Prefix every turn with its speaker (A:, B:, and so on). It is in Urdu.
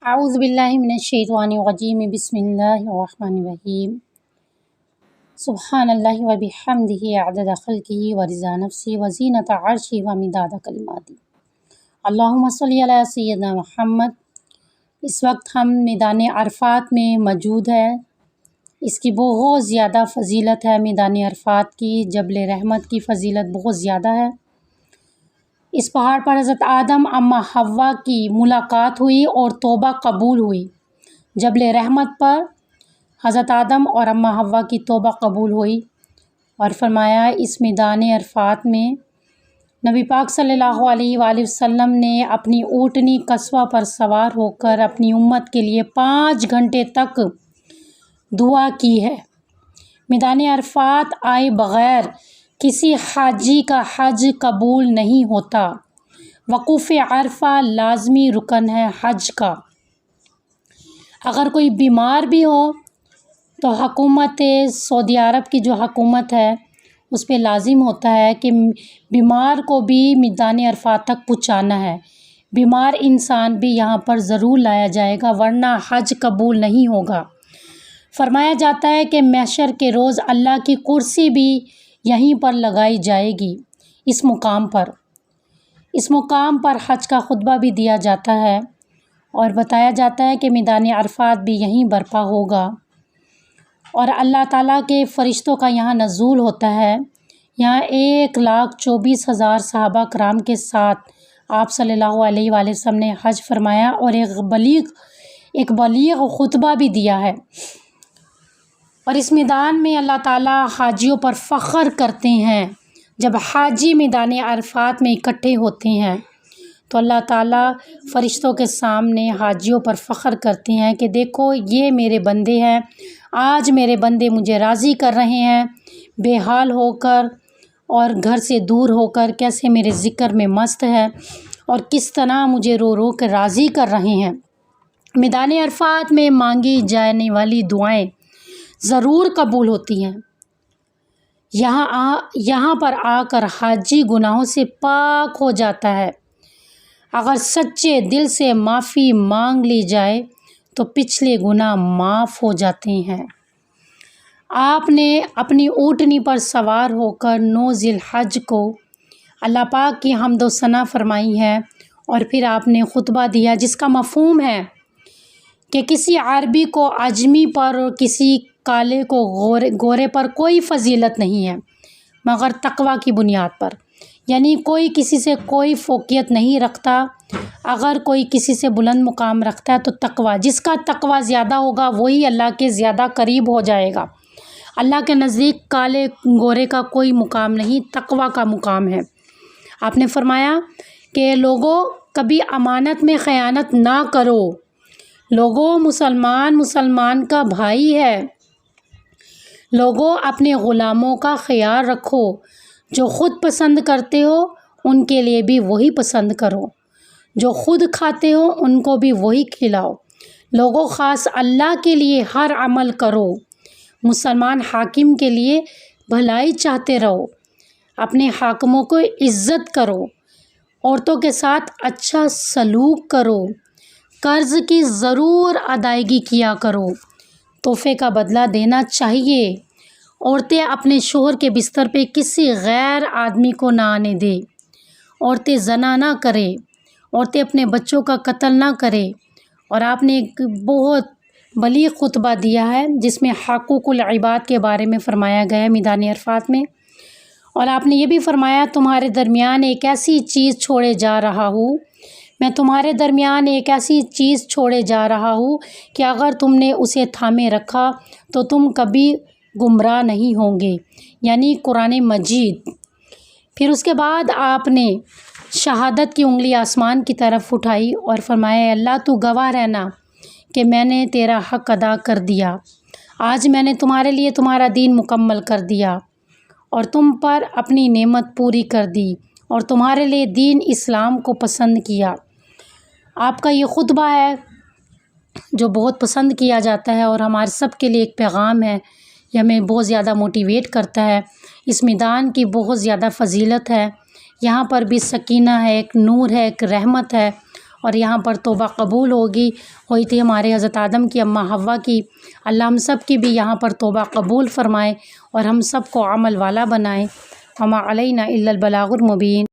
A: اعوذ باللہ من الشیطان الرجیم بسم اللہ الرحمن الرحیم سبحان اللہ و بحمدہ عدد خلقہ و رضا نفسہ و زینت عرشہ و مداد کلماتہ۔ اللہم صلی علی سیدنا محمد۔ اس وقت ہم میدان عرفات میں موجود ہے۔ اس کی بہت زیادہ فضیلت ہے۔ میدان عرفات کی جبل رحمت کی فضیلت بہت زیادہ ہے۔ اس پہاڑ پر حضرت آدم اماں حوا کی ملاقات ہوئی اور توبہ قبول ہوئی۔ جبل رحمت پر حضرت آدم اور اماں حوا کی توبہ قبول ہوئی، اور فرمایا اس میدان عرفات میں نبی پاک صلی اللہ علیہ وآلہ وسلم نے اپنی اونٹنی قصوہ پر سوار ہو کر اپنی امت کے لیے 5 گھنٹے تک دعا کی ہے۔ میدان عرفات آئے بغیر کسی حاجی کا حج قبول نہیں ہوتا۔ وقوف عرفہ لازمی رکن ہے حج کا۔ اگر کوئی بیمار بھی ہو تو حکومت سعودی عرب کی جو حکومت ہے اس پہ لازم ہوتا ہے کہ بیمار کو بھی میدان عرفات تک پہنچانا ہے۔ بیمار انسان بھی یہاں پر ضرور لایا جائے گا، ورنہ حج قبول نہیں ہوگا۔ فرمایا جاتا ہے کہ محشر کے روز اللہ کی کرسی بھی یہیں پر لگائی جائے گی، اس مقام پر۔ اس مقام پر حج کا خطبہ بھی دیا جاتا ہے اور بتایا جاتا ہے کہ میدان عرفات بھی یہیں برپا ہوگا، اور اللہ تعالیٰ کے فرشتوں کا یہاں نزول ہوتا ہے۔ یہاں 1,24,000 صحابہ کرام کے ساتھ آپ صلی اللہ علیہ وآلہ وسلم نے حج فرمایا اور ایک بلیغ خطبہ بھی دیا ہے۔ اور اس میدان میں اللہ تعالیٰ حاجیوں پر فخر کرتے ہیں۔ جب حاجی میدان عرفات میں اکٹھے ہوتے ہیں تو اللہ تعالیٰ فرشتوں کے سامنے حاجیوں پر فخر کرتے ہیں کہ دیکھو یہ میرے بندے ہیں، آج میرے بندے مجھے راضی کر رہے ہیں، بے حال ہو کر اور گھر سے دور ہو کر کیسے میرے ذکر میں مست ہے اور کس طرح مجھے رو رو کر راضی کر رہے ہیں۔ میدان عرفات میں مانگی جانے والی دعائیں ضرور قبول ہوتی ہیں۔ یہاں پر آ کر حاجی گناہوں سے پاک ہو جاتا ہے۔ اگر سچے دل سے معافی مانگ لی جائے تو پچھلے گناہ معاف ہو جاتے ہیں۔ آپ نے اپنی اونٹنی پر سوار ہو کر 9 ذی الحج کو اللہ پاک کی حمد و ثنا فرمائی ہے، اور پھر آپ نے خطبہ دیا جس کا مفہوم ہے کہ کسی عربی کو عجمی پر اور کسی کالے کو گورے پر کوئی فضیلت نہیں ہے مگر تقوی کی بنیاد پر، یعنی کوئی کسی سے کوئی فوقیت نہیں رکھتا۔ اگر کوئی کسی سے بلند مقام رکھتا ہے تو تقوی، جس کا تقوی زیادہ ہوگا وہی اللہ کے زیادہ قریب ہو جائے گا۔ اللہ کے نزدیک کالے گورے کا کوئی مقام نہیں، تقوی کا مقام ہے۔ آپ نے فرمایا کہ لوگوں کبھی امانت میں خیانت نہ کرو، لوگوں مسلمان کا بھائی ہے، لوگوں اپنے غلاموں کا خیال رکھو، جو خود پسند کرتے ہو ان کے لیے بھی وہی پسند کرو، جو خود کھاتے ہو ان کو بھی وہی کھلاؤ، لوگوں خاص اللہ کے لیے ہر عمل کرو، مسلمان حاکم کے لیے بھلائی چاہتے رہو، اپنے حاکموں کو عزت کرو، عورتوں کے ساتھ اچھا سلوک کرو، قرض کی ضرور ادائیگی کیا کرو، تحفے کا بدلہ دینا چاہیے، عورتیں اپنے شوہر کے بستر پہ کسی غیر آدمی کو نہ آنے دے، عورتیں زنا نہ کرے، عورتیں اپنے بچوں کا قتل نہ کرے۔ اور آپ نے ایک بہت بلیغ خطبہ دیا ہے جس میں حقوق العباد کے بارے میں فرمایا گیا ہے میدان عرفات میں، اور آپ نے یہ بھی فرمایا تمہارے درمیان ایک ایسی چیز چھوڑے جا رہا ہوں، میں تمہارے درمیان ایک ایسی چیز چھوڑے جا رہا ہوں کہ اگر تم نے اسے تھامے رکھا تو تم کبھی گمراہ نہیں ہوں گے، یعنی قرآن مجید۔ پھر اس کے بعد آپ نے شہادت کی انگلی آسمان کی طرف اٹھائی اور فرمایا اللہ تو گواہ رہنا کہ میں نے تیرا حق ادا کر دیا، آج میں نے تمہارے لیے تمہارا دین مکمل کر دیا اور تم پر اپنی نعمت پوری کر دی اور تمہارے لیے دین اسلام کو پسند کیا۔ آپ کا یہ خطبہ ہے جو بہت پسند کیا جاتا ہے اور ہمارے سب کے لیے ایک پیغام ہے، یہ ہمیں بہت زیادہ موٹیویٹ کرتا ہے۔ اس میدان کی بہت زیادہ فضیلت ہے، یہاں پر بھی سکینہ ہے، ایک نور ہے، ایک رحمت ہے، اور یہاں پر توبہ قبول ہوئی تھی ہمارے حضرت آدم کی، اماں حوا کی۔ اللہ ہم سب کی بھی یہاں پر توبہ قبول فرمائے اور ہم سب کو عمل والا بنائے۔ وما علینا الا البلاغ المبین۔